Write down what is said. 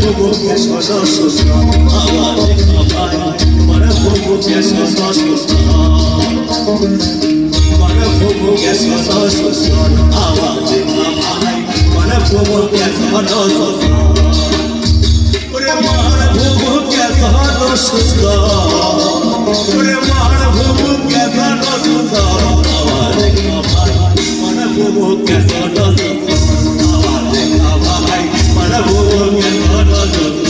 ভুবু কেশর সুস্থ আওয়াজে খাবাই মানে ভুবু কেশর সুস্থ মানে ভুবু কেশর সুস্থ আওয়াজে খাবাই মানে ভুবু কেশর সুস্থ ওরে মার ভুবু কেশর সুস্থ ওরে মার ভুবু কেশর সুস্থ আওয়াজে খাবাই মানে ভুবু কেশর সুস্থ আওয়াজে খাবাই মানে ভুবু কেশর সুস্থ